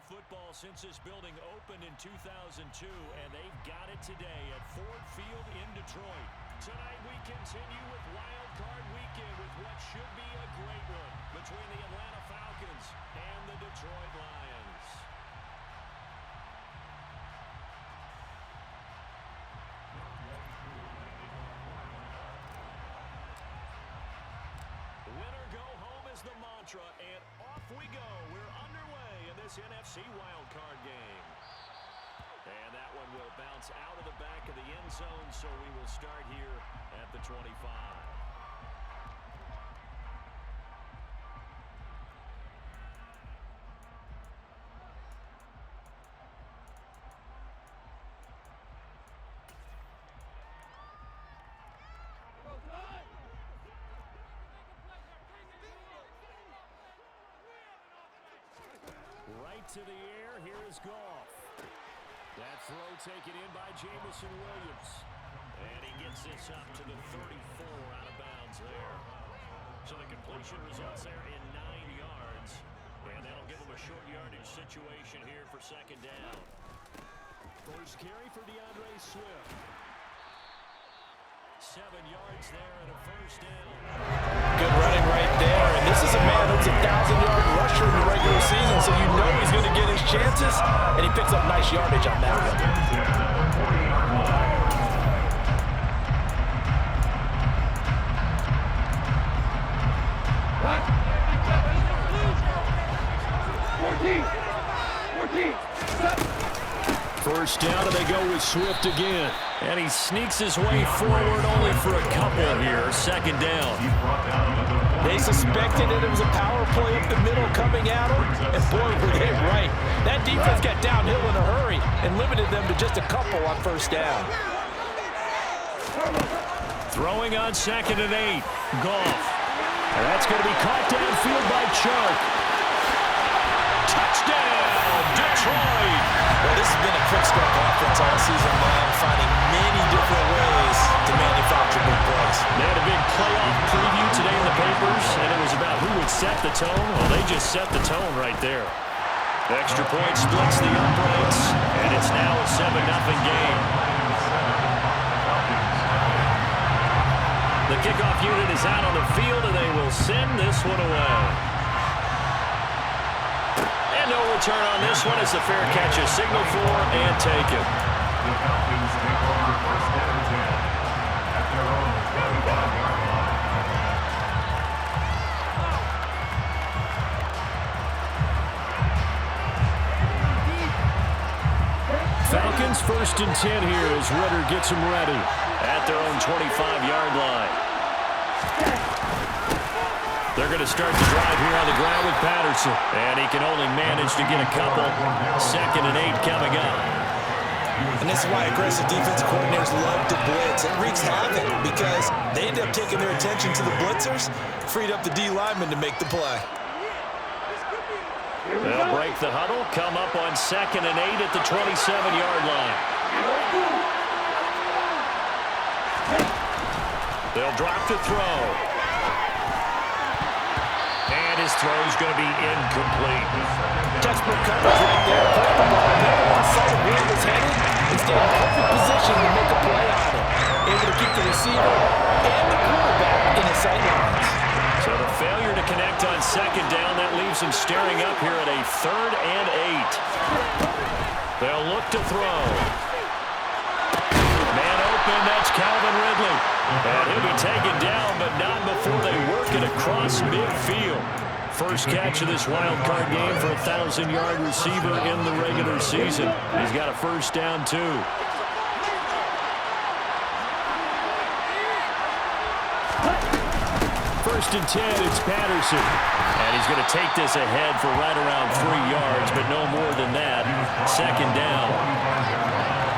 football since this building opened in 2002, and they've got it today at Ford Field in Detroit. Tonight we continue with Wildcard Weekend with what should be a great one between the Atlanta Falcons and the Detroit Lions. Winner go home is the mantra, and off we go. We're underway in this NFC wildcard game. And that one will bounce out of the back of the end zone, so we will start here at the 25. Right to the air, here is Goff. That throw taken in by Jameson Williams. And he gets this up to the 34 out of bounds there. So the completion results there in 9 yards. And that'll give him a short yardage situation here for second down. First carry for DeAndre Swift. 7 yards there and a first down. Good running right there. And this is a man that's a 1,000-yard rusher in the regular season, so you know he's going to get his chances. And he picks up nice yardage on that one. First down, and they go with Swift again. And he sneaks his way forward only for a couple here. Second down. They suspected that it was a power play up the middle coming at him, and boy, were they right. That defense got downhill in a hurry and limited them to just a couple on first down. Throwing on 2nd and 8. Goff. That's going to be caught downfield by Chuck. Touchdown, Detroit. Well, this has been a quick-start offense all season long, finding many different ways to manufacture big plays. They had a big playoff preview today in the papers, and it was about who would set the tone. Well, they just set the tone right there. Extra point splits the uprights, and it's now a 7-0 game. The kickoff unit is out on the field, and they will send this one away. No return on this one as the fair catch is signaled for and taken. The Falcons take over first down and 10 at their own 25. Falcons 1st and 10 here as Ritter gets them ready at their own 25-yard line. They're going to start the drive here on the ground with Patterson. And he can only manage to get a couple. 2nd and 8 coming up. And this is why aggressive defensive coordinators love to blitz. It wreaks havoc because they end up taking their attention to the blitzers, freed up the D lineman to make the play. They'll break the huddle, come up on 2nd and 8 at the 27-yard line. They'll drop to throw. His throw is going to be incomplete. Textbook coverage right there. Put the ball never lost sight of where it was headed and stayed in perfect position to make a play on it. Able to keep the receiver and the quarterback in his sight lines. So the failure to connect on 2nd down, that leaves him staring up here at a 3rd and 8. They'll look to throw. Man open, that's Calvin Ridley. And he'll be taken down, but not before they work it across midfield. First catch of this wild card game for a 1,000-yard receiver in the regular season. He's got a first down, too. First and 10, it's Patterson. And he's going to take this ahead for right around 3 yards, but no more than that. Second down.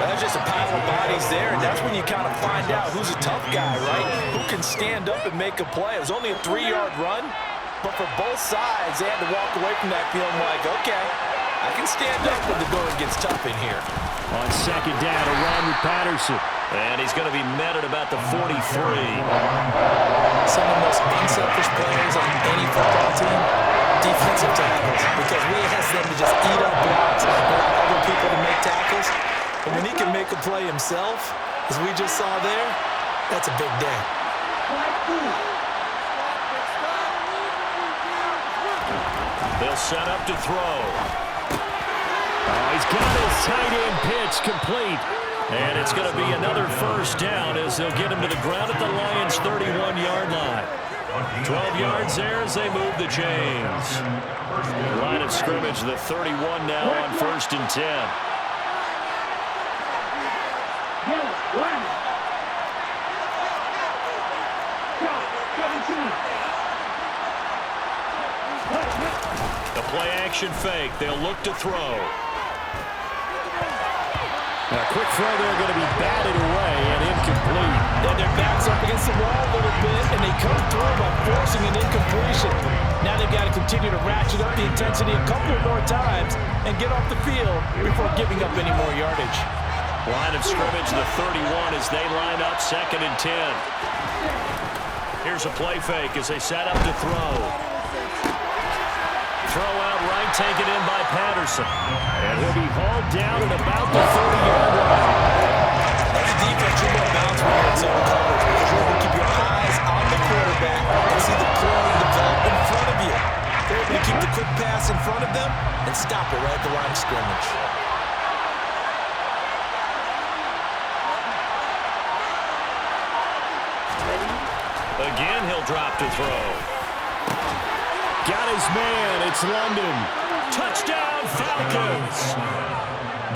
That's just a pile of bodies there, and that's when you kind of find out who's a tough guy, right? Who can stand up and make a play. It was only a 3-yard run, but for both sides, they had to walk away from that feeling like, okay, I can stand up when the going gets tough in here. On 2nd down, a run with Patterson. And he's going to be met at about the 43. Some of the most unselfish players on any football team, defensive tackles, because we ask them to just eat up block play himself, as we just saw there, that's a big day. They'll set up to throw. Oh, he's got his tight end pitch complete. And it's going to be another first down as they'll get him to the ground at the Lions' 31-yard line. 12 yards there as they move the chains. Line of scrimmage, the 31 now on 1st and 10. The play-action fake. They'll look to throw. A quick throw there going to be batted away and incomplete. And their backs up against the wall a little bit, and they come through by forcing an incompletion. Now they've got to continue to ratchet up the intensity a couple more times and get off the field before giving up any more yardage. Line of scrimmage, the 31 as they line up 2nd and 10. Here's a play fake as they set up to throw. Throw out right, taken in by Patterson. And he'll be hauled down at about the 30-yard line. That's defense you're going to bounce when you're in zone coverage because you're going to keep your eyes on the quarterback and see the play develop in front of you. They're able to keep the quick pass in front of them and stop it right at the line of scrimmage. Again, he'll drop to throw. Got his man. It's London. Touchdown, Falcons.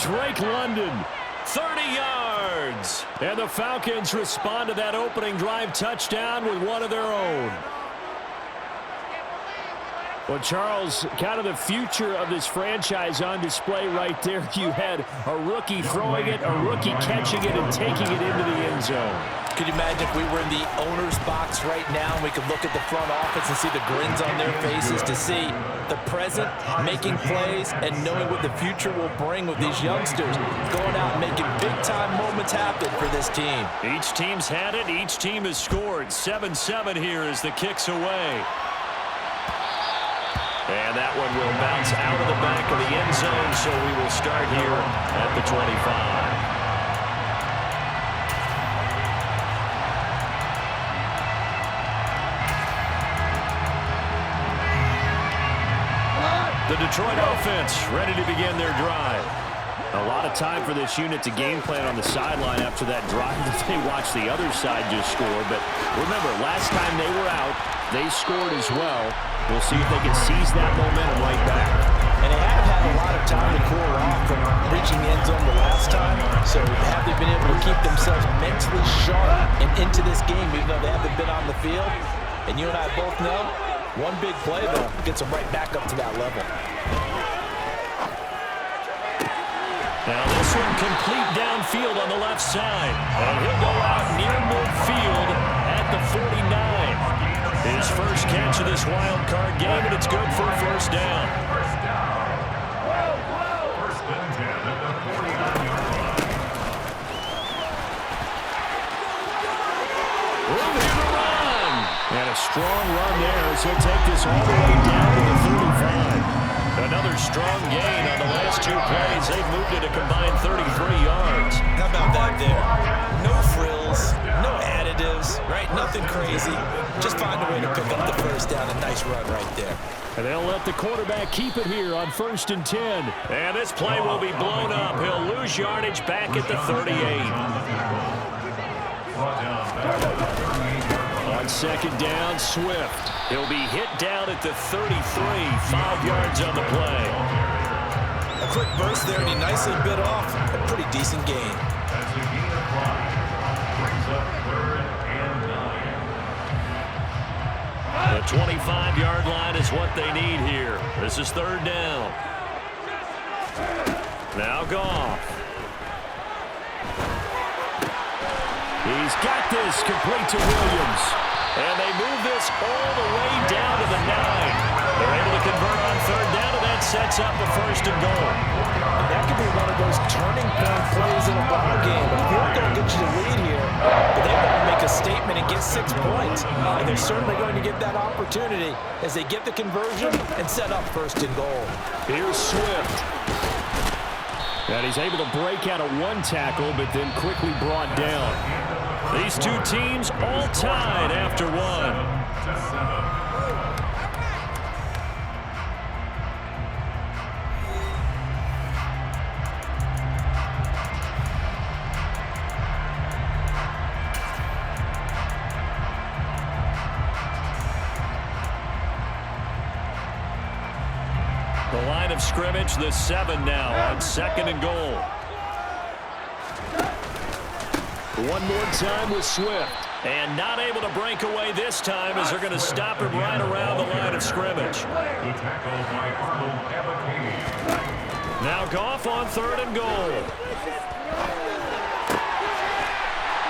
Drake London, 30 yards. And the Falcons respond to that opening drive touchdown with one of their own. Well, Charles, kind of the future of this franchise on display right there. You had a rookie throwing it, a rookie catching it, and taking it into the end zone. Could you imagine if we were in the owner's box right now and we could look at the front office and see the grins on their faces to see the present making plays and knowing what the future will bring with these youngsters going out and making big-time moments happen for this team. Each team's had it. Each team has scored. 7-7 here as the kick's away. And that one will bounce out of the back of the end zone, so we will start here at the 25. The Detroit offense ready to begin their drive. A lot of time for this unit to game plan on the sideline after that drive that they watched the other side just score. But remember, last time they were out, they scored as well. We'll see if they can seize that momentum right back. And they have had a lot of time to cool off from reaching the end zone the last time. So have they been able to keep themselves mentally sharp and into this game even though they haven't been on the field? And you and I both know, one big play, though, gets them right back up to that level. Now this one complete downfield on the left side. And he'll go out near midfield at the 49. His first catch of this wild card game, and it's good for a first down. Room here to run. And a strong run there as he'll take this all the way down to the 35. Another strong gain on the last two plays. They've moved it a combined 33 yards. How about that there? No frills, no additives, right? Nothing crazy. Just find a way to pick up the first down. A nice run right there. And they'll let the quarterback keep it here on 1st and 10. And this play will be blown up. He'll lose yardage back at the 38. On 2nd down, Swift. He'll be hit down at the 33, 5 yards on the play. A quick burst there, and he nicely bit off a pretty decent gain. The 25-yard line is what they need here. This is 3rd down. Now Goff. He's got this complete to Williams. And they move this all the way down to the 9. They're able to convert on 3rd down, and that sets up a 1st and goal. That could be one of those turning point plays in a ball game. But they're going to get you the lead here, but they want to make a statement and get 6 points. And they're certainly going to get that opportunity as they get the conversion and set up 1st and goal. Here's Swift. And he's able to break out of one tackle, but then quickly brought down. These two teams all tied after one. The line of scrimmage, the 7 now on 2nd and goal. One more time with Swift. And not able to break away this time as they're going to stop him right around the line of scrimmage. Now Goff on 3rd and goal.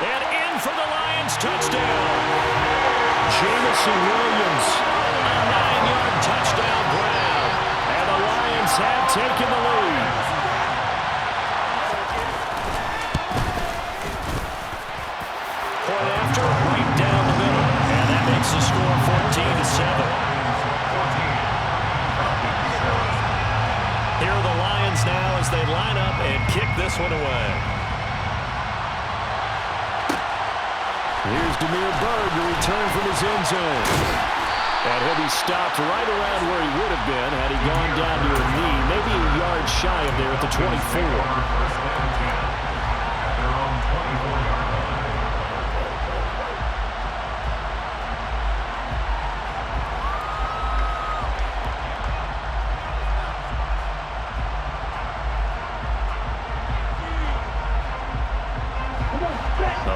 And in for the Lions touchdown. Jameson Williams, a 9-yard touchdown grab. And the Lions have taken the lead. Point after, right down the middle. And that makes the score 14-7. Here are the Lions now as they line up and kick this one away. Here's Damiere Byrd to return from his end zone. And he'll be stopped right around where he would have been had he gone down to a knee, maybe a yard shy of there at the 24.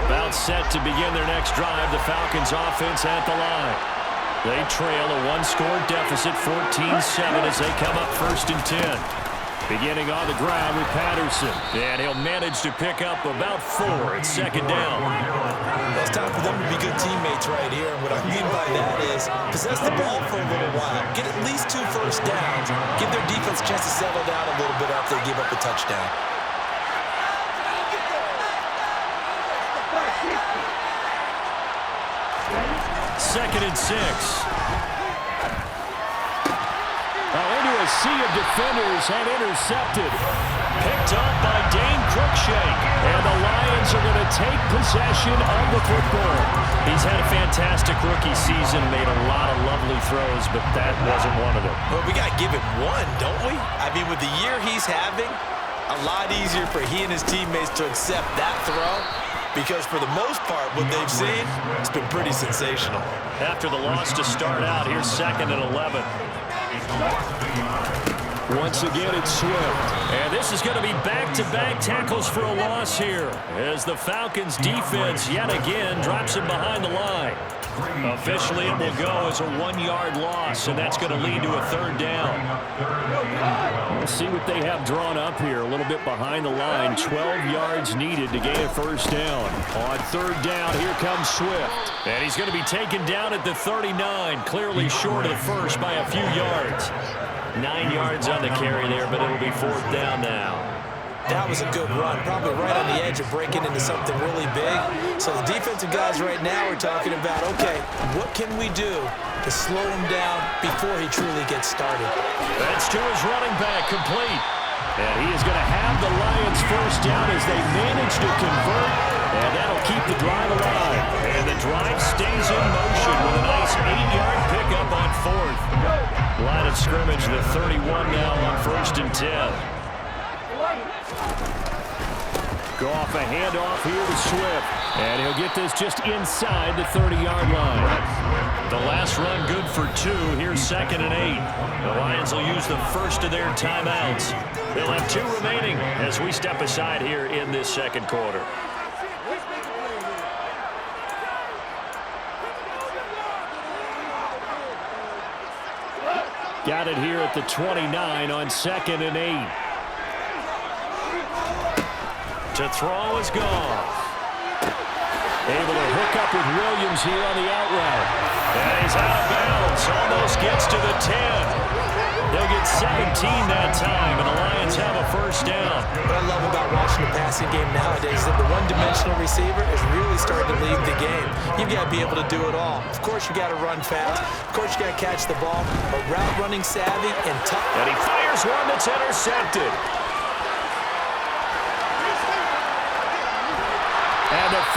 About set to begin their next drive, the Falcons offense at the line. They trail a one-score deficit, 14-7 as they come up 1st and 10. Beginning on the ground with Patterson. And he'll manage to pick up about 4 at 2nd down. Well, it's time for them to be good teammates right here. And what I mean by that is possess the ball for a little while. Get at least 2 first downs. Give their defense a chance to settle down a little bit after they give up a touchdown. 2nd and 6. Now into a sea of defenders and intercepted. Picked up by Dane Cruikshank. And the Lions are going to take possession of the football. He's had a fantastic rookie season, made a lot of lovely throws, but that wasn't one of them. Well, we got to give it one, don't we? I mean, with the year he's having, a lot easier for he and his teammates to accept that throw. Because for the most part, what they've seen, it's been pretty sensational. After the loss to start out, here's 2nd and 11. Once again, it's Swift. And this is going to be back-to-back tackles for a loss here as the Falcons defense yet again drops him behind the line. Officially, it will go as a 1-yard loss, and that's going to lead to a 3rd down. Let's see what they have drawn up here. A little bit behind the line. 12 yards needed to gain a 1st down. On 3rd down, here comes Swift. And he's going to be taken down at the 39, clearly short of the first by a few yards. 9 yards on the carry there, but it'll be 4th down now. That was a good run, probably right on the edge of breaking into something really big. So the defensive guys right now are talking about, okay, what can we do to slow him down before he truly gets started? That's to his running back, complete. And he is going to have the Lions 1st down as they manage to convert, and that'll keep the drive alive. And the drive stays in motion with a nice 8-yard pickup on 4th. Line of scrimmage, the 31 now on 1st and 10. Goff, a handoff here to Swift. And he'll get this just inside the 30-yard line. The last run good for 2. Here's 2nd and 8. The Lions will use the first of their timeouts. They'll have 2 remaining as we step aside here in this 2nd quarter. Got it here at the 29 on 2nd and 8. To throw is Goff. Able to hook up with Williams here on the out route. And he's out of bounds. Almost gets to the 10. They'll get 17 that time, and the Lions have a 1st down. What I love about watching the passing game nowadays is that the one-dimensional receiver is really starting to lead the game. You've got to be able to do it all. Of course, you got to run fast. Of course, you got to catch the ball. But route running savvy and tough. And he fires one that's intercepted.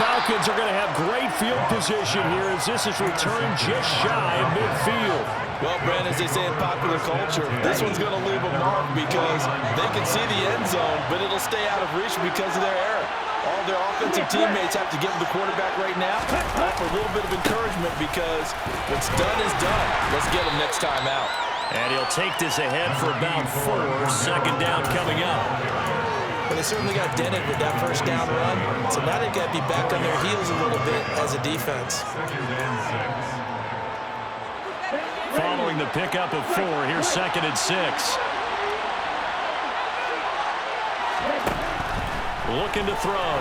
Falcons are going to have great field position here as this is returned just shy of midfield. Well, Brent, as they say in popular culture, this one's going to leave a mark because they can see the end zone, but it'll stay out of reach because of their error. All their offensive teammates have to give the quarterback right now, offer a little bit of encouragement because what's done is done. Let's get him next time out. And he'll take this ahead for about 4. Second down coming up. Well, they certainly got dented with that first down run, so now they've got to be back on their heels a little bit as a defense. Following the pickup of 4, here's 2nd and 6. Looking to throw.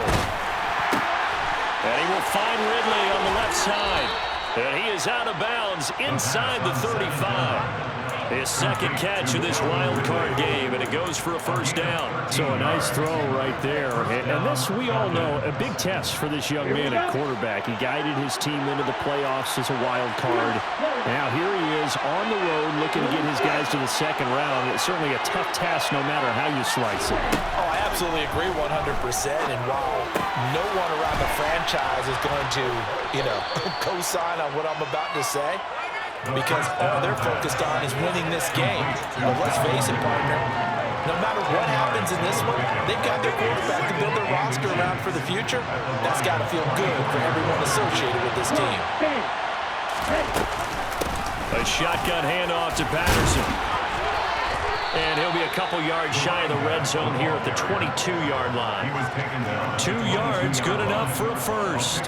And he will find Ridley on the left side. And he is out of bounds inside the 35. His second catch of this wild card game, and it goes for a first down. So a nice throw right there. And this, we all know, a big test for this young man at quarterback. He guided his team into the playoffs as a wild card. Now here he is on the road looking to get his guys to the second round. It's certainly a tough task no matter how you slice it. Oh, I absolutely agree 100%. And while no one around the franchise is going to, co-sign on what I'm about to say, because all they're focused on is winning this game. But let's face it, partner, no matter what happens in this one, they've got their quarterback to build their roster around for the future. That's got to feel good for everyone associated with this team. A shotgun handoff to Patterson. And he'll be a couple yards shy of the red zone here at the 22-yard line. 2 yards, good enough for a first.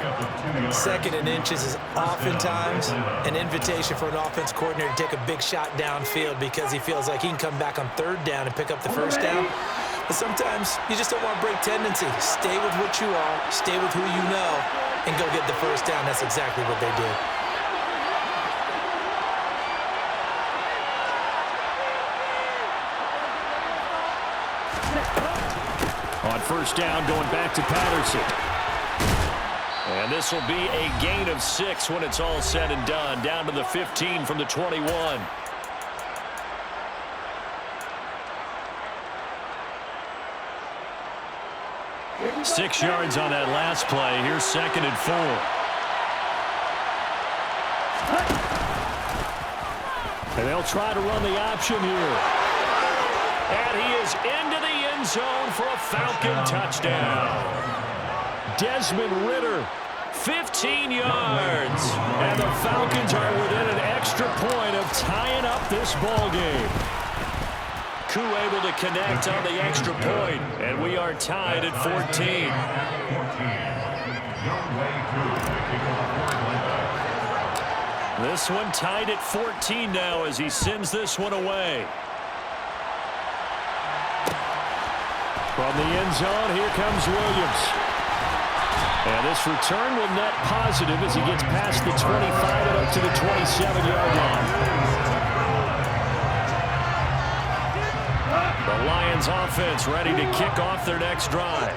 2nd and inches is oftentimes an invitation for an offense coordinator to take a big shot downfield because he feels like he can come back on 3rd down and pick up the first down. But sometimes you just don't want to break tendency. Stay with what you are, stay with who you know, and go get the first down. That's exactly what they did. On first down, going back to Patterson. And this will be a gain of 6 when it's all said and done. Down to the 15 from the 21. Six yards on that last play. Here's 2nd and 4. And they'll try to run the option here. And he is into the end zone for a Falcon touchdown. Desmond Ridder, 15 yards. And the Falcons are within an extra point of tying up this ball game. Koo able to connect on the extra point, and we are tied at 14. This one tied at 14 now as he sends this one away. From the end zone, here comes Williams. And this return will net positive as he gets past the 25 and up to the 27-yard line. The Lions offense ready to kick off their next drive.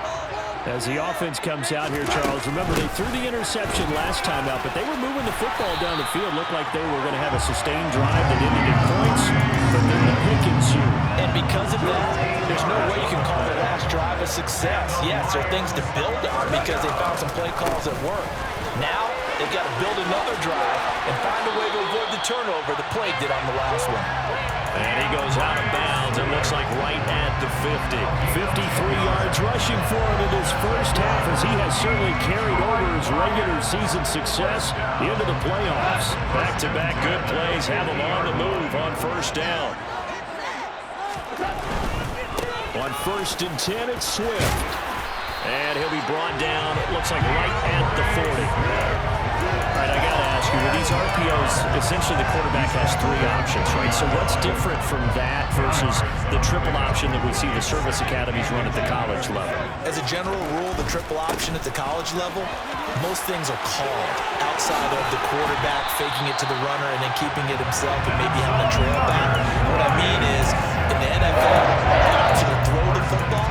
As the offense comes out here, Charles, remember they threw the interception last time out, but they were moving the football down the field. Looked like they were going to have a sustained drive that ended in points, but then the pick ensued. And because of that, there's no way you can call the last drive a success. Yes, there are things to build on because they found some play calls that work. Now, they've got to build another drive and find a way to avoid the turnover the play did on the last one. And he goes out of bounds. It looks like right at the 50. 53 yards rushing for him in his first half as he has certainly carried over his regular season success into the playoffs. Back-to-back good plays have him on the move on first down. On 1st and 10, it's Swift. And he'll be brought down, it looks like right at the 40. All right, I got to ask you, with these RPOs, essentially the quarterback has 3 options, right? So what's different from that versus the triple option that we see the service academies run at the college level? As a general rule, the triple option at the college level, most things are called outside of the quarterback faking it to the runner and then keeping it himself and maybe having a trail back. What I mean is, in the NFL, the option to throw the football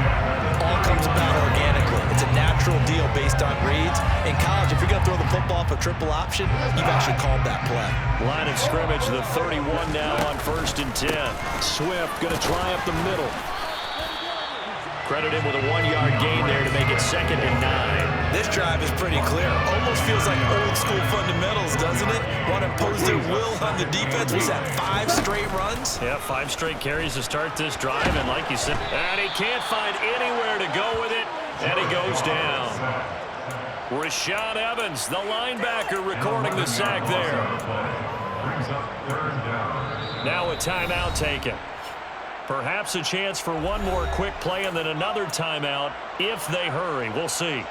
all comes about organically. It's a natural deal based on reads. In college, if you're going to throw the football for triple option, you've actually called that play. Line of scrimmage, the 31 now on 1st and 10. Swift going to try up the middle. Credit him with a 1-yard gain there to make it 2nd and 9. This drive is pretty clear. Almost feels like old school fundamentals, doesn't it? Want to impose their will on the defense. Was that 5 straight runs? Yeah, 5 straight carries to start this drive, and like you said, and he can't find anywhere to go with it, and he goes down. Rashaan Evans, the linebacker, recording the sack there. Now a timeout taken. Perhaps a chance for one more quick play and then another timeout if they hurry. We'll see.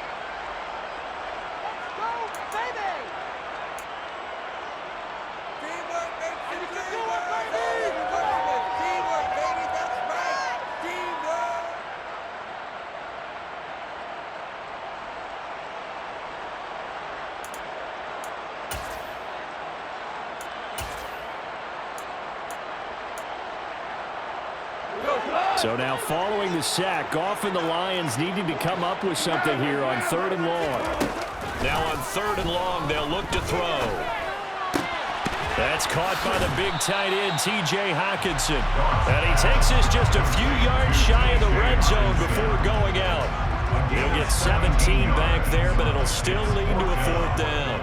So now following the sack, Goff and the Lions needing to come up with something here on 3rd and long. Now on 3rd and long, they'll look to throw. That's caught by the big tight end, T.J. Hockenson. And he takes this just a few yards shy of the red zone before going out. He'll get 17 back there, but it'll still lead to a 4th down.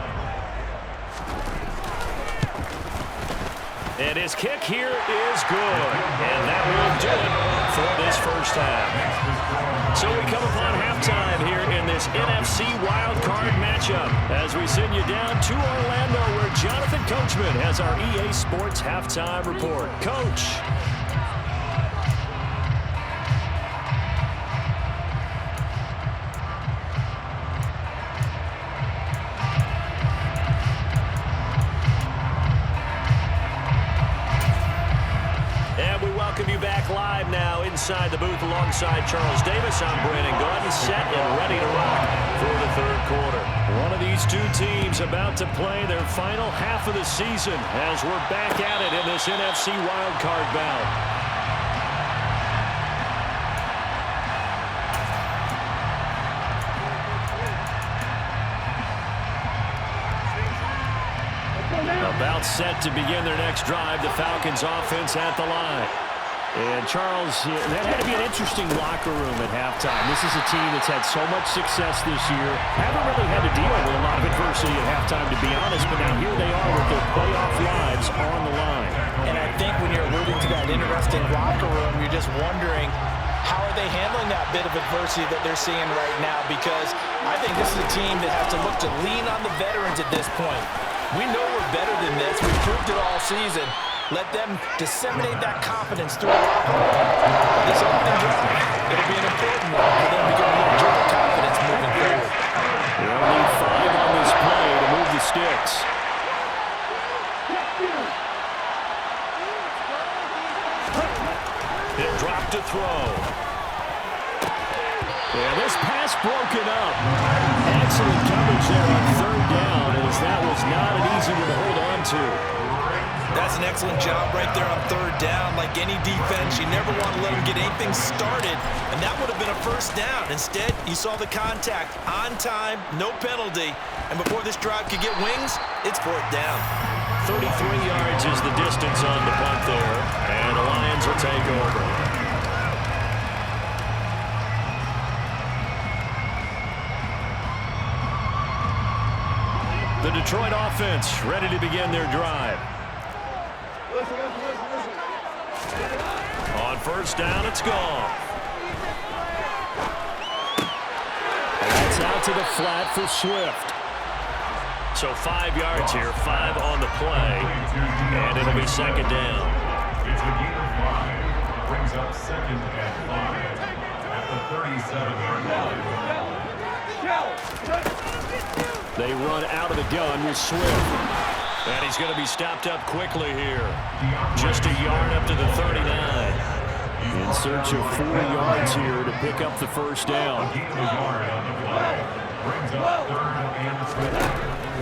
And his kick here is good. And that will do it for this first half. So we come upon halftime here in this NFC Wildcard matchup as we send you down to Orlando where Jonathan Coachman has our EA Sports Halftime Report. Coach. Welcome you back live now inside the booth alongside Charles Davis. I'm Brandon Gordon, set and ready to rock for the 3rd quarter. One of these two teams about to play their final half of the season as we're back at it in this NFC wildcard bout. About set to begin their next drive, the Falcons offense at the line. And Charles, that had to be an interesting locker room at halftime. This is a team that's had so much success this year. Haven't really had to deal with a lot of adversity at halftime, to be honest, but now here they are with their playoff lives on the line. And I think when you're alluding to that interesting locker room, you're just wondering, how are they handling that bit of adversity that they're seeing right now? Because I think this is a team that has to look to lean on the veterans at this point. We know we're better than this. We've proved it all season. Let them disseminate that confidence through the locker room. This opening drive, it'll be an important one for them to get a little drop of confidence moving forward. They'll need 5 on this play to move the sticks. He'll drop to throw. Yeah, this pass broken up. Excellent coverage there on 3rd down, as that was not an easy one to hold on to. That's an excellent job right there on 3rd down. Like any defense, you never want to let them get anything started, and that would have been a 1st down. Instead, you saw the contact on time, no penalty, and before this drive could get wings, it's 4th down. 33 yards is the distance on the punt there, and the Lions will take over. The Detroit offense ready to begin their drive. On 1st down, it's gone. That's out to the flat for Swift. So 5 yards here, 5 on the play, and it'll be 2nd down. It's a gain of 5. Brings up 2nd and 5 at the 37-yard line. They run out of the gun with Swift. And he's going to be stopped up quickly here. Just a yard up to the 39. In search of 4 yards here to pick up the 1st down.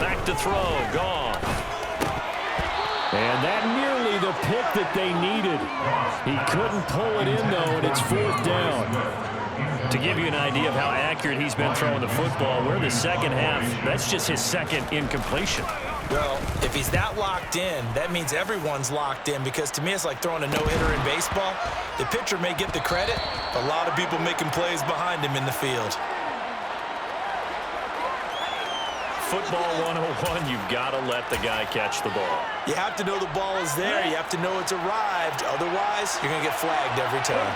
Back to throw, gone. And that nearly the pick that they needed. He couldn't pull it in, though, and it's 4th down. To give you an idea of how accurate he's been throwing the football, we're in the 2nd half. That's just his 2nd incompletion. Well, if he's that locked in, that means everyone's locked in, because to me it's like throwing a no-hitter in baseball. The pitcher may get the credit, but a lot of people making plays behind him in the field. Football 101, you've got to let the guy catch the ball. You have to know the ball is there. You have to know it's arrived. Otherwise, you're going to get flagged every time.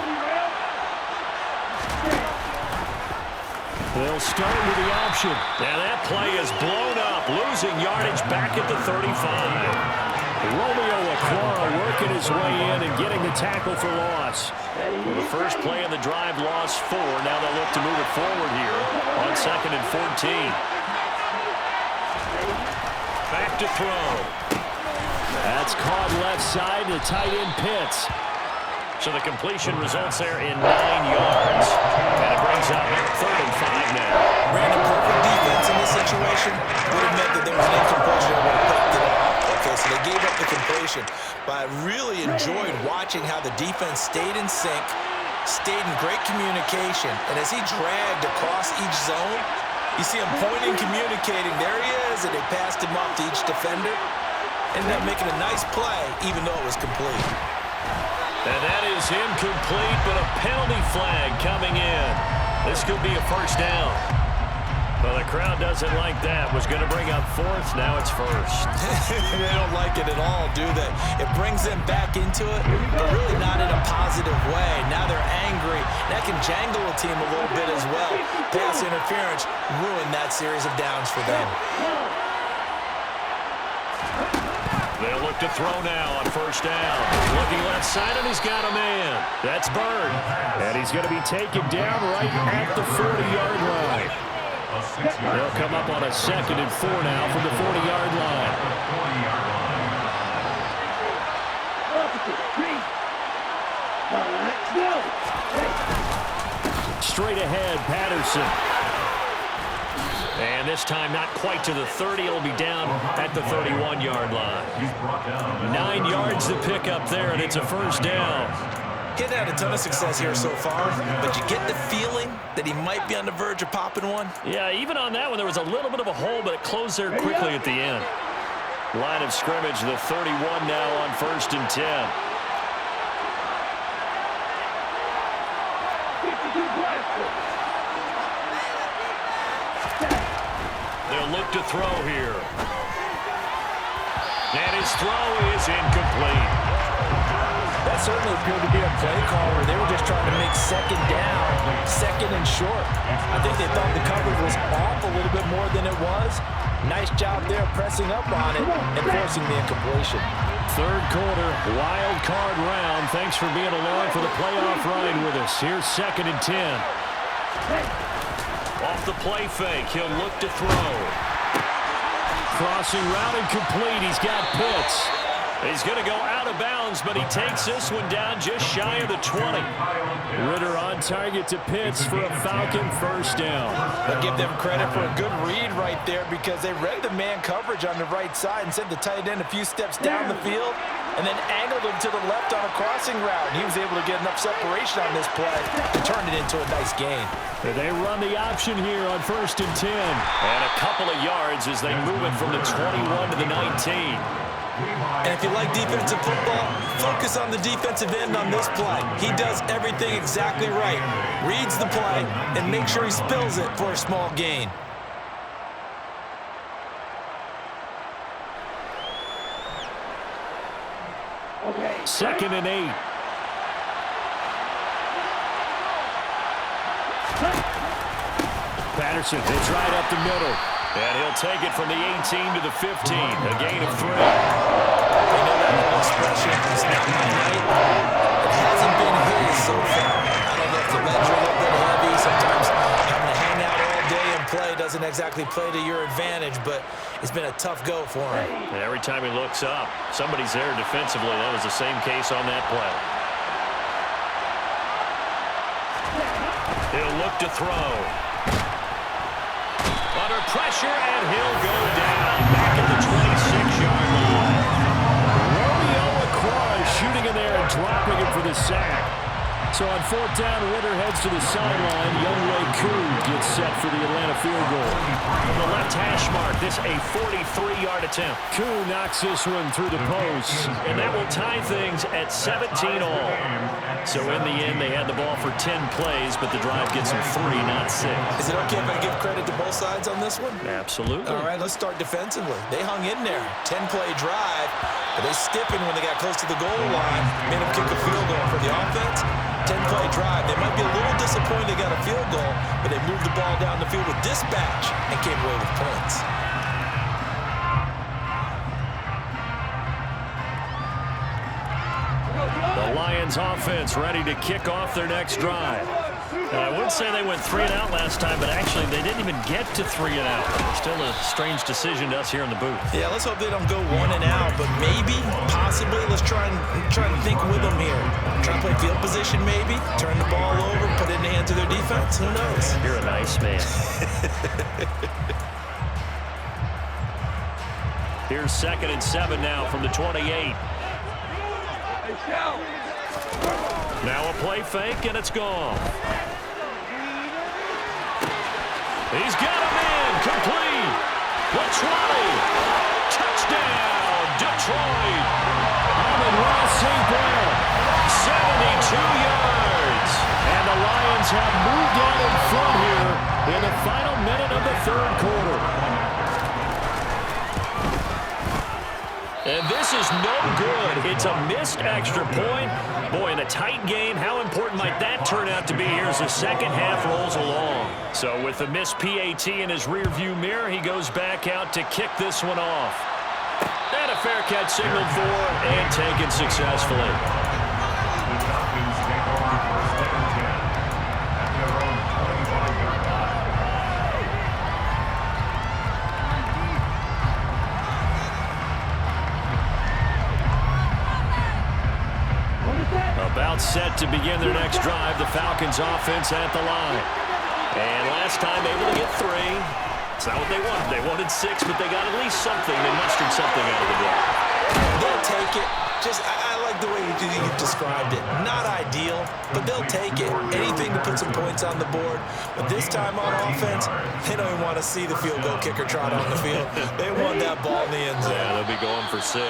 They'll start with the option. Now that play is blown up, losing yardage back at the 35. Romeo Aquara working his way in and getting the tackle for loss. Well, the first play of the drive lost 4. Now they'll look to move it forward here on 2nd and 14. Back to throw. That's caught left side to tight end Pitts. So the completion results there in 9 yards. And it brings up 3rd and 5 now. Brandon, perfect defense in this situation would have meant that there was an incompletion that would have picked it off. Okay, so they gave up the completion. But I really enjoyed watching how the defense stayed in sync, stayed in great communication. And as he dragged across each zone, you see him pointing, communicating. There he is, and they passed him off to each defender. Ended up making a nice play, even though it was complete. And that is incomplete, but a penalty flag coming in. This could be a first down. Well, the crowd doesn't like that. Was going to bring up 4th. Now it's 1st. They don't like it at all, do they? It brings them back into it, but really not in a positive way. Now they're angry. That can jangle a team a little bit as well. Pass interference ruined that series of downs for them. They'll look to throw now on 1st down. Looking left side, and he's got a man. That's Bird. And he's going to be taken down right at the 40-yard line. They'll come up on a 2nd and 4 now from the 40-yard line. Straight ahead, Patterson. And this time not quite to the 30. It'll be down at the 31-yard line. 9 yards to pick up there, and it's a first down. He's had a ton of success here so far, but you get the feeling that he might be on the verge of popping one. Yeah, even on that one, there was a little bit of a hole, but it closed there quickly at the end. Line of scrimmage, the 31 now on 1st and 10. They'll look to throw here. And his throw is incomplete. That certainly appeared to be a play call where they were just trying to make 2nd down, 2nd and short. I think they thought the coverage was off a little bit more than it was. Nice job there pressing up on it and forcing the incompletion. 3rd quarter, wild card round. Thanks for being along for the playoff ride with us. Here's 2nd and 10. Off the play fake, he'll look to throw. Crossing route incomplete. He's got Pitts. He's going to go out of bounds, but he takes this one down just shy of the 20. Ritter on target to Pitts for a Falcon first down. I'll give them credit for a good read right there, because they read the man coverage on the right side and sent the tight end a few steps down the field and then angled him to the left on a crossing route. And he was able to get enough separation on this play to turn it into a nice gain. They run the option here on 1st and 10. And a couple of yards as they move it from the 21 to the 19. And if you like defensive football, focus on the defensive end on this play. He does everything exactly right. Reads the play and makes sure he spills it for a small gain. Okay. 2nd and 8. Patterson hits right up the middle. And he'll take it from the 18 to the 15, a gain of 3. You know that whole expression, it's not my night. It hasn't been his so far. I don't know if the legs are a little bit heavy. Sometimes having to hang out all day and play doesn't exactly play to your advantage, but it's been a tough go for him. And every time he looks up, somebody's there defensively. That was the same case on that play. He'll look to throw. Under pressure, and he'll go down back at the 26-yard line. Romeo Aquara shooting in there and dropping him for the sack. So on fourth down, Ritter heads to the sideline. Younghoe Koo gets set for the Atlanta field goal. From the left hash mark, this a 43-yard attempt. Koo knocks this one through the post, and that will tie things at 17 all. So in the end, they had the ball for 10 plays, but the drive gets them 3, not 6. Is it okay if I give credit to both sides on this one? Absolutely. All right, let's start defensively. They hung in there. 10-play drive, but they stiffened when they got close to the goal line. Made them kick a field goal for the offense. 10-play drive. They might be a little disappointed they got a field goal, but they moved the ball down the field with dispatch and came away with points. The Lions offense ready to kick off their next drive. I wouldn't say they went 3 and out last time, but actually they didn't even get to 3 and out. Still a strange decision to us here in the booth. Yeah, let's hope they don't go 1 and out, but maybe, possibly, let's try and think with them here. Try and play field position maybe, turn the ball over, put it in the hands of their defense. Who knows? You're a nice man. Here's 2nd and 7 now from the 28. Now a play fake, and it's gone. He's got him in, complete. The 20. Touchdown, Detroit. Amon-Ra St. Brown, 72 yards. And the Lions have moved out in front here in the final minute of the 3rd quarter. And this is no good. It's a missed extra point. Boy, in a tight game, how important might that turn out to be here as the second half rolls along? So with the missed PAT in his rearview mirror, he goes back out to kick this one off. And a fair catch signaled for and taken successfully. About set to begin their next drive, the Falcons offense at the line. And last time able to get 3. It's not what they wanted. They wanted 6, but they got at least something. They mustered something out of the drive. They'll take it. I like the way you described it. Not ideal, but they'll take it. Anything to put some points on the board. But this time on offense, they don't even want to see the field goal kicker trot on the field. They want that ball in the end zone. Yeah, they'll be going for 6.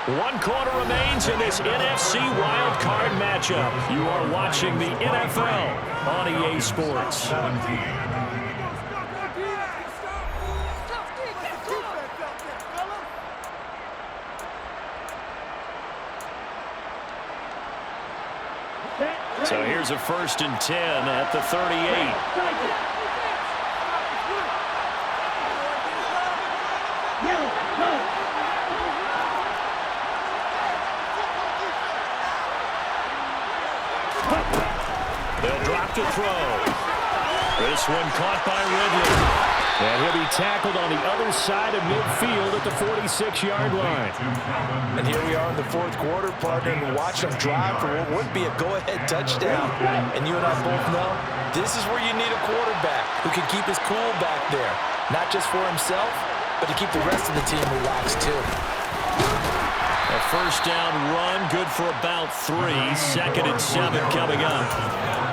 1 quarter remains in this NFC Wildcard matchup. You are watching the NFL on EA Sports. 17. So here's a 1st and 10 at the 38. They'll drop to throw. This one caught by Ridley. And he'll be tackled on the other side of midfield at the 46-yard line. And here we are in the 4th quarter, partner, and watch them drive for what would be a go-ahead touchdown. And you and I both know this is where you need a quarterback who can keep his cool back there. Not just for himself, but to keep the rest of the team relaxed too. A 1st down run, good for about 3. 2nd and 7 coming up.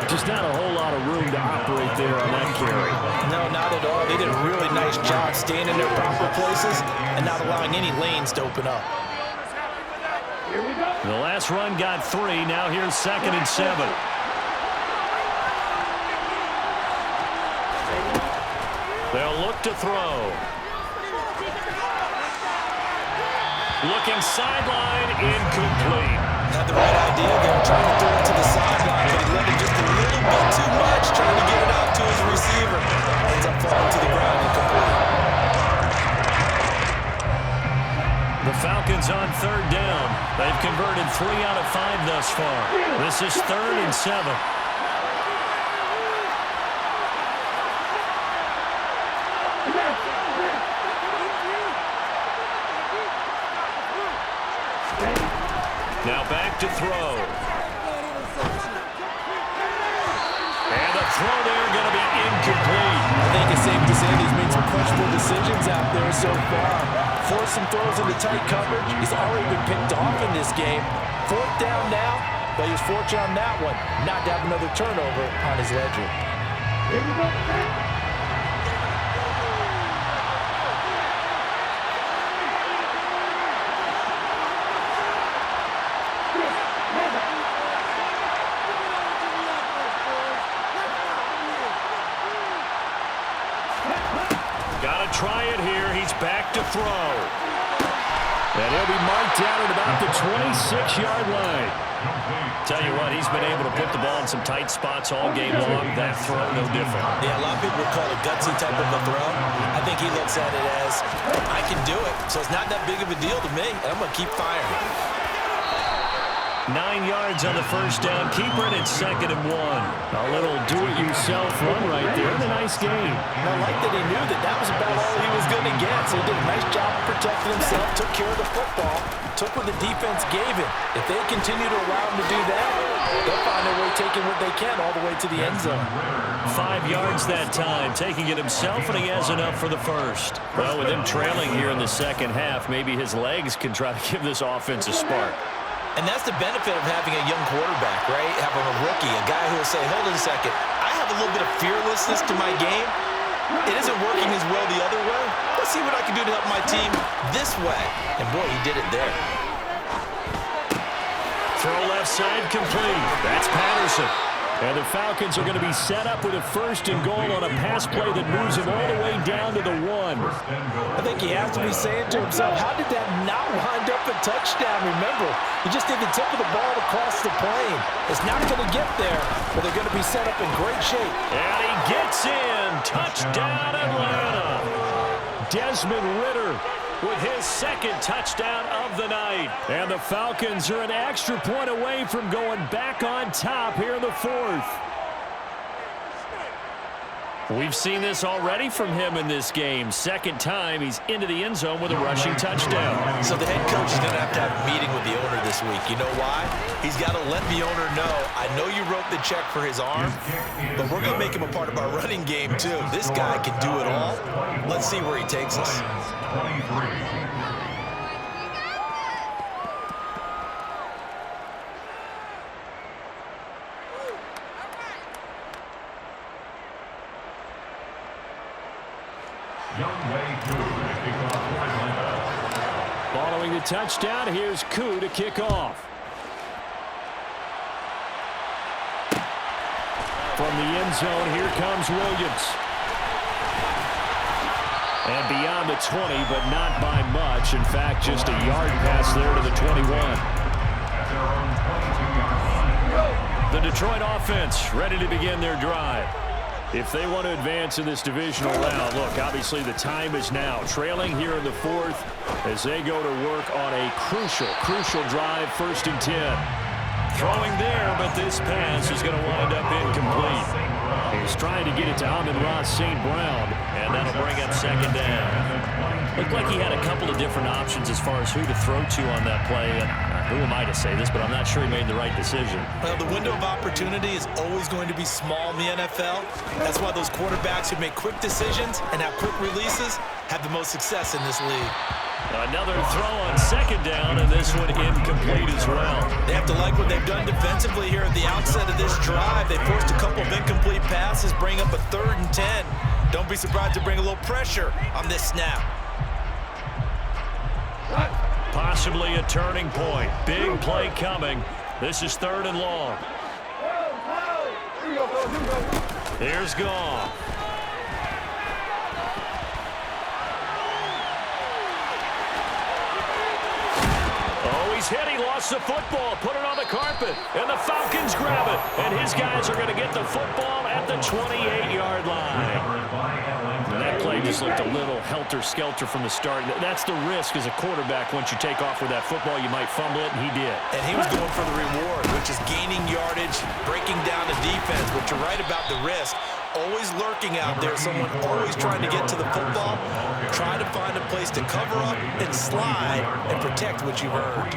Just not a whole lot of room to operate there on that carry. No, not at all. They did a really nice job staying in their proper places and not allowing any lanes to open up. The last run got 3. Now here's 2nd and 7. They'll look to throw. Looking sideline, incomplete. Had the right idea there, trying to throw it to the sideline, but he let it just a little bit too much, trying to get it out to his receiver. Ends up falling to the ground incomplete. The Falcons on 3rd down. They've converted 3 out of 5 thus far. This is 3rd and 7. Now back to throw. And the throw there going to be incomplete. I think it's safe to say he's made some questionable decisions out there so far. Forced some throws into tight coverage. He's already been picked off in this game. 4th down now. but he was fortunate on that one not to have another turnover on his ledger. Got to try it here. He's back to throw. And he'll be marked down at about the 26-yard line. Tell you what, he's been able to put the ball in some tight spots all game long. That throw, no different. Yeah, a lot of people would call it gutsy type of a throw. I think he looks at it as, I can do it. So it's not that big of a deal to me. I'm going to keep firing. 9 yards on the first down. Keeper, and it's 2nd and 1. A little do-it-yourself run right there. And a nice game. And I like that he knew that that was about all he was going to get. So he did a nice job of protecting himself, took care of the football, took what the defense gave him. If they continue to allow him to do that, they'll find their way taking what they can all the way to the end zone. 5 yards that time, taking it himself, and he has enough for the first. Well, with him trailing here in the second half, maybe his legs can try to give this offense a spark. And that's the benefit of having a young quarterback, right? Having a rookie, a guy who will say, hold on a second, I have a little bit of fearlessness to my game. It isn't working as well the other way. Let's see what I can do to help my team this way. And boy, he did it there. Throw left side complete. That's Patterson. And the Falcons are going to be set up with a 1st and goal on a pass play that moves him all the way down to the 1. I think he has to be saying to himself, how did that not wind up a touchdown? Remember, he just did the tip of the ball across the plane. It's not going to get there, but they're going to be set up in great shape. And he gets in. Touchdown, Atlanta. Desmond Ridder with his 2nd touchdown of the night. And the Falcons are an extra point away from going back on top here in the 4th. We've seen this already from him in this game. 2nd time he's into the end zone with a rushing touchdown. So the head coach is going to have a meeting with the owner this week. You know why? He's got to let the owner know, I know you wrote the check for his arm, but we're going to make him a part of our running game too. This guy can do it all. Let's see where he takes us. 23. Following the touchdown, here's Koo to kick off. From the end zone, here comes Williams. And beyond the 20, but not by much. In fact, just a yard pass there to the 21. The Detroit offense ready to begin their drive. If they want to advance in this divisional round, look, obviously the time is now. Trailing here in the 4th as they go to work on a crucial drive, 1st and 10. Throwing there, but this pass is going to wind up incomplete. He's trying to get it to Amon-Ra St. Brown, and that'll bring up 2nd down. Looked like he had a couple of different options as far as who to throw to on that play. And who am I to say this, but I'm not sure he made the right decision. Well, the window of opportunity is always going to be small in the NFL. That's why those quarterbacks who make quick decisions and have quick releases have the most success in this league. Another throw on 2nd down, and this one incomplete as well. They have to like what they've done defensively here at the outset of this drive. They forced a couple of incomplete passes, bring up a 3rd and 10. Don't be surprised to bring a little pressure on this snap. Possibly a turning point. Big play coming. This is 3rd and long. Here's Goff. Oh, he's hit. He lost the football. Put it on the carpet. And the Falcons grab it. And his guys are going to get the football at the 28-yard line. And that play just looked a little helter-skelter from the start. That's the risk as a quarterback. Once you take off with that football, you might fumble it, and he did. And he was going for the reward, which is gaining yardage, breaking down the defense. But you're right about the risk. Always lurking out there, someone always trying to get to the football. Try to find a place to cover up and slide and protect what you've earned.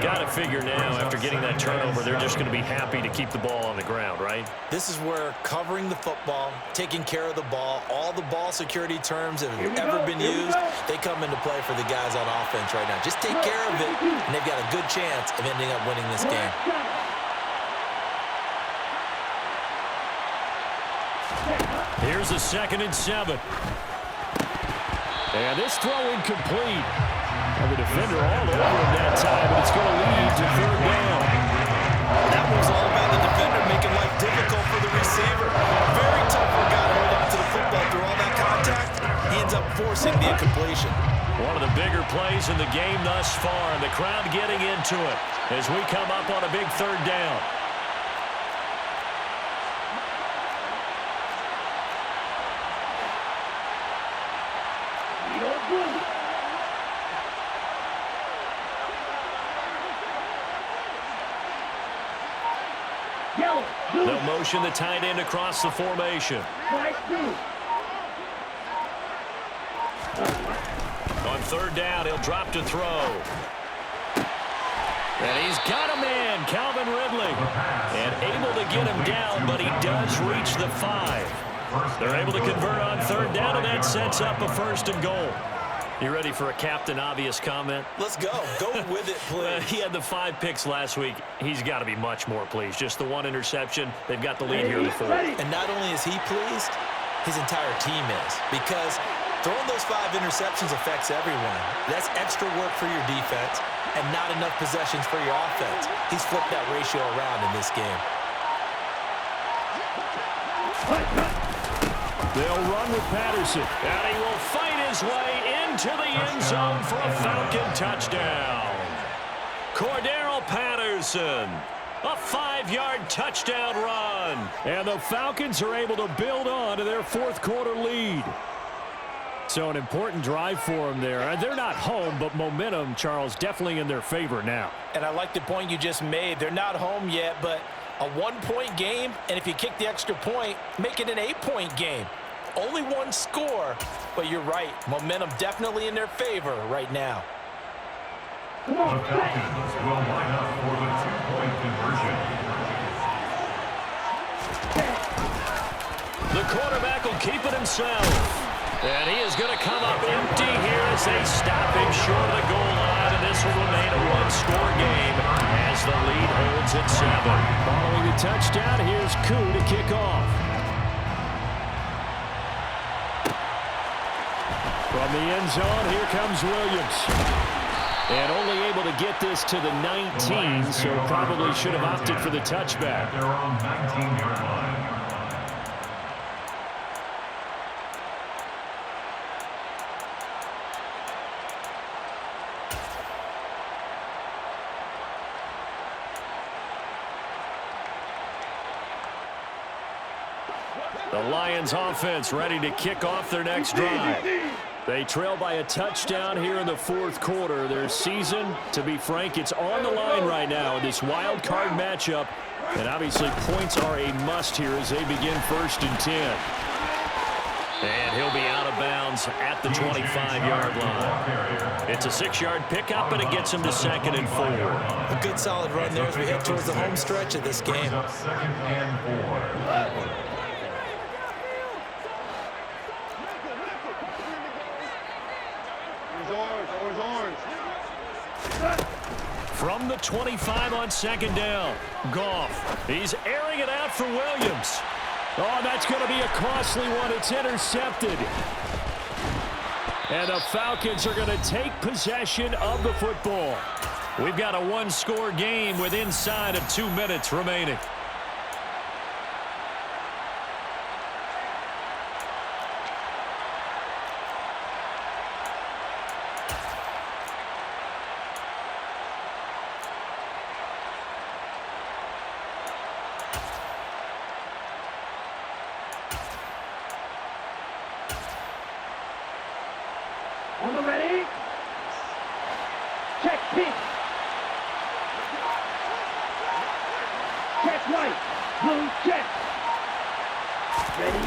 Got to figure now, after getting that turnover, they're just going to be happy to keep the ball on the ground, right? This is where covering the football, taking care of the ball, all the ball security terms that have ever been used, they come into play for the guys on offense right now. Just take care of it, and they've got a good chance of ending up winning this game. Here's a 2nd and 7. And this throw incomplete. And the defender all over him that time, but it's going to lead to 3rd down. That was all about the defender making life difficult for the receiver. Very tough for a guy to hold on to the football through all that contact. He ends up forcing the incompletion. One of the bigger plays in the game thus far, and the crowd getting into it as we come up on a big 3rd down. They'll motion the tight end across the formation. On 3rd down, he'll drop to throw. And he's got a man, Calvin Ridley. And able to get him down, but he does reach the 5. They're able to convert on 3rd down, and that sets up a 1st and goal. You ready for a Captain Obvious comment? Let's go. Go with it, please. He had the 5 picks last week. He's got to be much more pleased. Just the 1 interception. They've got the lead here in the 4th. And not only is he pleased, his entire team is. Because throwing those 5 interceptions affects everyone. That's extra work for your defense and not enough possessions for your offense. He's flipped that ratio around in this game. They'll run with Patterson. And he will fight his way into the end zone for a Falcon touchdown. Cordero Patterson. A 5-yard touchdown run. And the Falcons are able to build on to their 4th quarter lead. So an important drive for them there. They're not home, but momentum, Charles, definitely in their favor now. And I like the point you just made. They're not home yet, but a 1-point game, and if you kick the extra point, make it an 8-point game. Only 1 score, but you're right. Momentum definitely in their favor right now. The Falcons will line up for the 2-point conversion. The quarterback will keep it himself. And he is going to come up empty here as they stop him short of the goal line. And this will remain a 1-score game as the lead holds at 7. Following the touchdown, here's Koo to kick off. From the end zone, here comes Williams. And only able to get this to the 19, so probably should have opted for the touchback. At their own 19-yard line. The Lions offense ready to kick off their next drive. They trail by a touchdown here in the 4th quarter. Their season, to be frank, it's on the line right now in this wild card matchup. And obviously points are a must here as they begin 1st and 10. And he'll be out of bounds at the 25-yard line. It's a 6-yard pickup, and it gets him to 2nd and 4. A good solid run there as we head towards the home stretch of this game. 2nd and 4. From the 25 on 2nd down, Goff. He's airing it out for Williams. Oh, that's going to be a costly one. It's intercepted. And the Falcons are going to take possession of the football. We've got a 1-score game with inside of 2 minutes remaining. On the ready. Check pink. Check white. Blue check. Ready.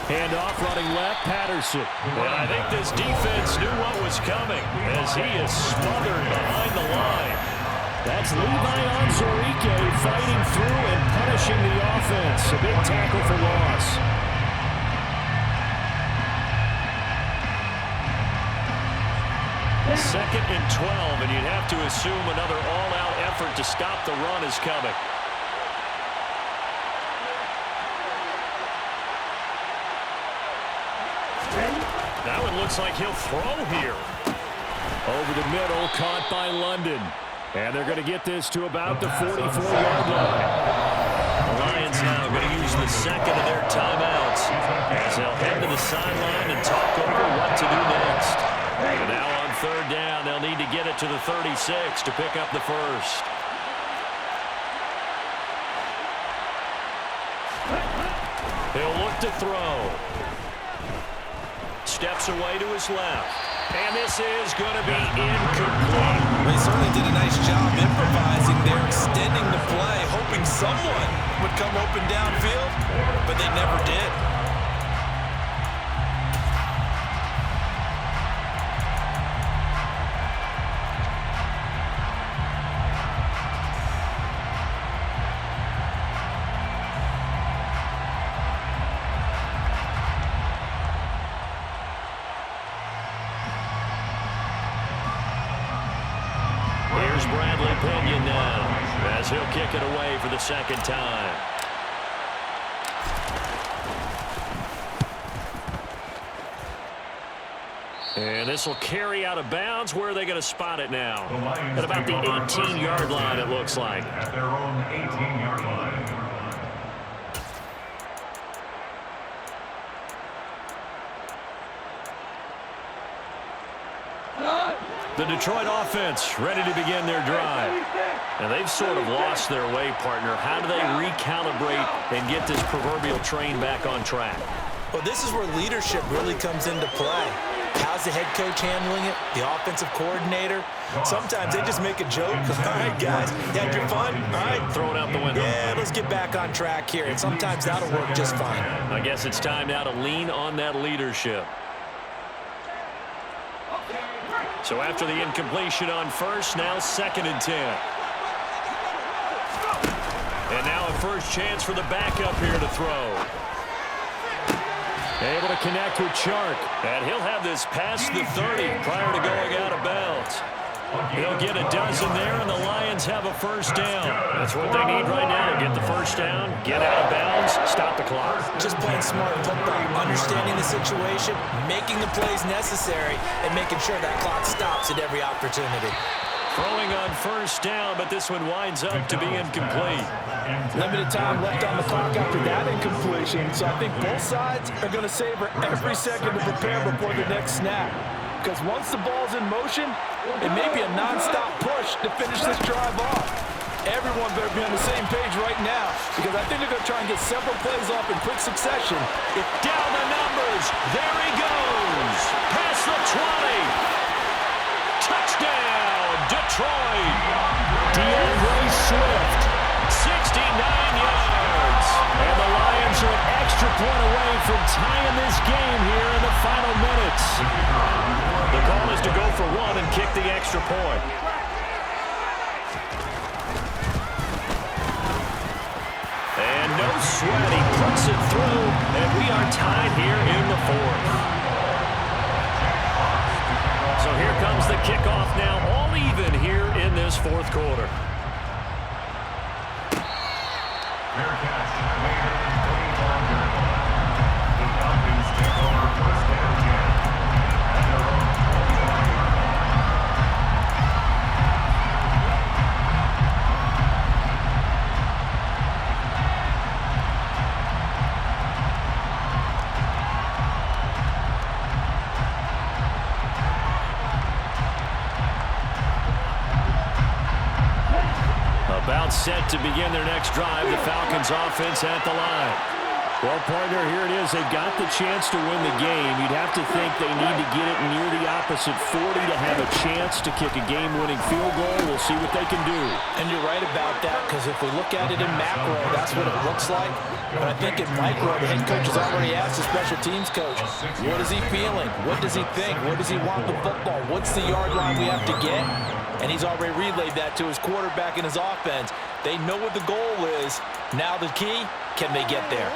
Handoff running left, Patterson. And I think this defense knew what was coming as he is smothered behind the line. That's Levi Onwuzurike fighting through and punishing the offense. A big tackle for loss. Second and 12, and you'd have to assume another all-out effort to stop the run is coming. That one looks like he'll throw here. Over the middle, caught by London. And they're going to get this to about the 44-yard line. The Lions now going to use the second of their timeouts as they'll head to the sideline and talk over what to do next. And now on third down, they'll need to get it to the 36 to pick up the first. He'll look to throw. Steps away to his left. And this is going to be incomplete. They certainly did a nice job improvising there, extending the play, hoping someone would come open downfield, but they never did. As he'll kick it away for the second time. And this will carry out of bounds. Where are they going to spot it now? At about the 18-yard line, it looks like. At their own 18-yard line. The Detroit offense ready to begin their drive. And they've sort of lost their way, partner. How do they recalibrate and get this proverbial train back on track? Well, this is where leadership really comes into play. How's the head coach handling it? The offensive coordinator? Sometimes they just make a joke. All right, guys, you had your fun? All right. Throw it out the window. Yeah, let's get back on track here. And sometimes that'll work just fine. I guess it's time now to lean on that leadership. So after the incompletion on first, now 2nd and 10. And now a first chance for the backup here to throw. Able to connect with Chark. And he'll have this past the 30 prior to going out of bounds. He'll get a dozen there, and the Lions have a first down. That's what they need right now. Get the first down, get out of bounds, stop the clock. Just playing smart football, understanding the situation, making the plays necessary, and making sure that clock stops at every opportunity. Throwing on first down, but this one winds up to be incomplete. Limited time left on the clock after that incompletion, so I think both sides are going to savor every second to prepare before the next snap. Because once the ball's in motion, it may be a non-stop push to finish this drive off. Everyone better be on the same page right now, because I think they're going to try and get several plays off in quick succession. Down the numbers. There he goes. Past the 20. Touchdown, Detroit. DFB Swift, 69 yards. And the Lions are an extra point away from tying this game here in the final minutes. The call is to go for one and kick the extra point. And no sweat, he puts it through, and we are tied here in the fourth. So here comes the kickoff now, all even here in this fourth quarter. Fair catch. Later, 25-yard line. The Falcons take over first and 10. At their own 25-yard line. About set to begin their next drive, the Falcons offense at the line. Well, partner, here it is. They've got the chance to win the game. You'd have to think they need to get it near the opposite 40 to have a chance to kick a game-winning field goal. We'll see what they can do. And you're right about that, because if we look at it in macro, that's what it looks like. But I think in micro, the head coach has already asked the special teams coach, what is he feeling? What does he think? Where does he want the football? What's the yard line we have to get? And he's already relayed that to his quarterback and his offense. They know what the goal is. Now the key, can they get there?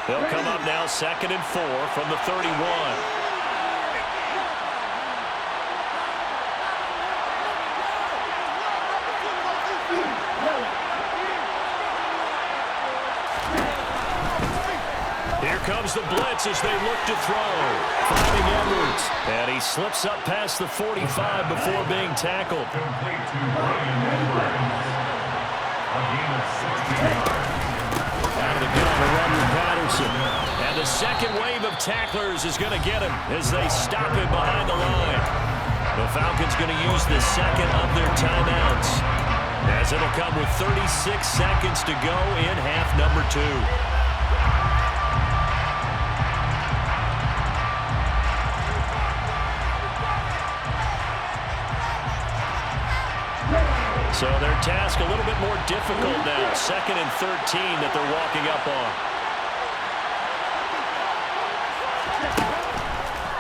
They'll come up now 2nd and 4 from the 31. Here comes the blitz as they look to throw. Finding Edwards. And he slips up past the 45 before being tackled. Complete to Ryan Edwards. A gain of 60 yards. Out of the gun to run with Patterson. And the second wave of tacklers is going to get him as they stop him behind the line. The Falcons going to use the second of their timeouts, as it'll come with 36 seconds to go in half number 2. So their task a little bit more difficult now. 2nd and 13 that they're walking up on.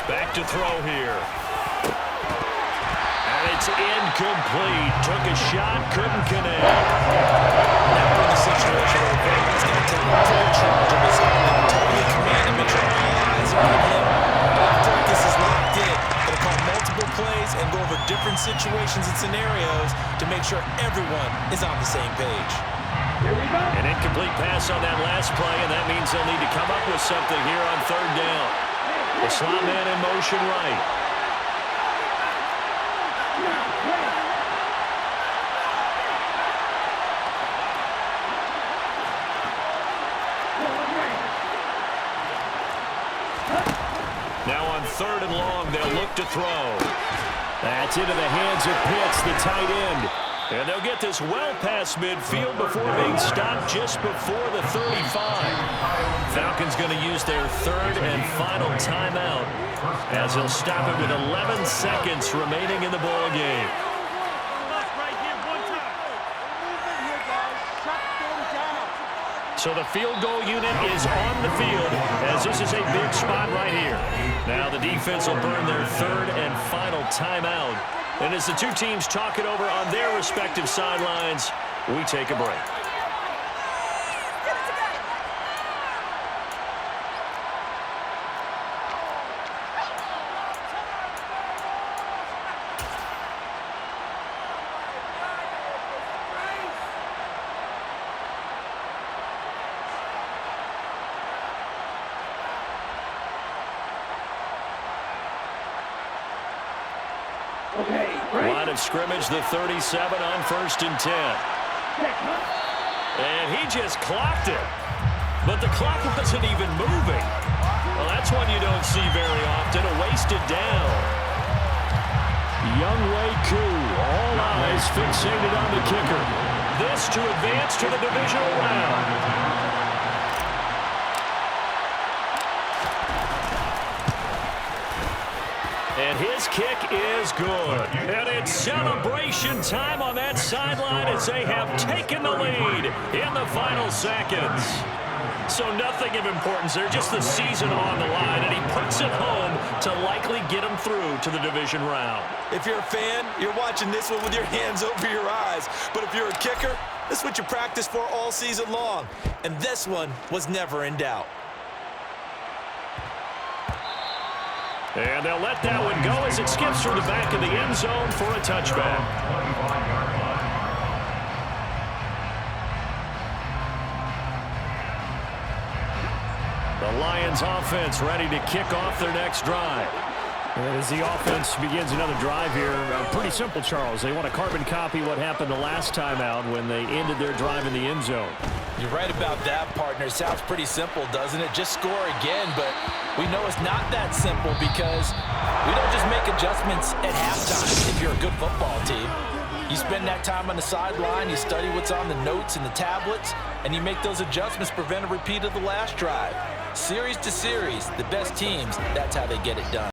Back to throw here. And it's incomplete. Took a shot, couldn't connect. Now we're in the situation where Brady's going to take full charge of his own, totally command and make sure all eyes are on him. After this is locked in, going to call multiple plays and go over different situations and scenarios to make sure everyone is on the same page. An incomplete pass on that last play, and that means they'll need to come up with something here on 3rd down. The slot man in motion right. Now on 3rd and long, they'll look to throw. That's into the hands of Pitts, the tight end. And they'll get this well past midfield before being stopped just before the 35. Falcons going to use their 3rd and final timeout, as he'll stop it with 11 seconds remaining in the ball game. So the field goal unit is on the field, as this is a big spot right here. Now the defense will burn their 3rd and final timeout. And as the two teams talk it over on their respective sidelines, we take a break. Line of scrimmage, the 37 on 1st and 10. And he just clocked it. But the clock wasn't even moving. Well, that's one you don't see very often, a wasted down. Younghoe Koo, all eyes fixated on the kicker. This to advance to the divisional round. And his kick is good. And it's celebration time on that sideline as they have taken the lead in the final seconds. So nothing of importance there, just the season on the line, and he puts it home to likely get him through to the division round. If you're a fan, you're watching this one with your hands over your eyes. But if you're a kicker, this is what you practice for all season long. And this one was never in doubt. And they'll let that one go as it skips through the back of the end zone for a touchback. The Lions offense ready to kick off their next drive. As the offense begins another drive here, pretty simple, Charles. They want to carbon copy what happened the last time out when they ended their drive in the end zone. You're right about that, partner. Sounds pretty simple, doesn't it? Just score again, but we know it's not that simple because we don't just make adjustments at halftime if you're a good football team. You spend that time on the sideline, you study what's on the notes and the tablets, and you make those adjustments to prevent a repeat of the last drive. Series to series, the best teams, that's how they get it done.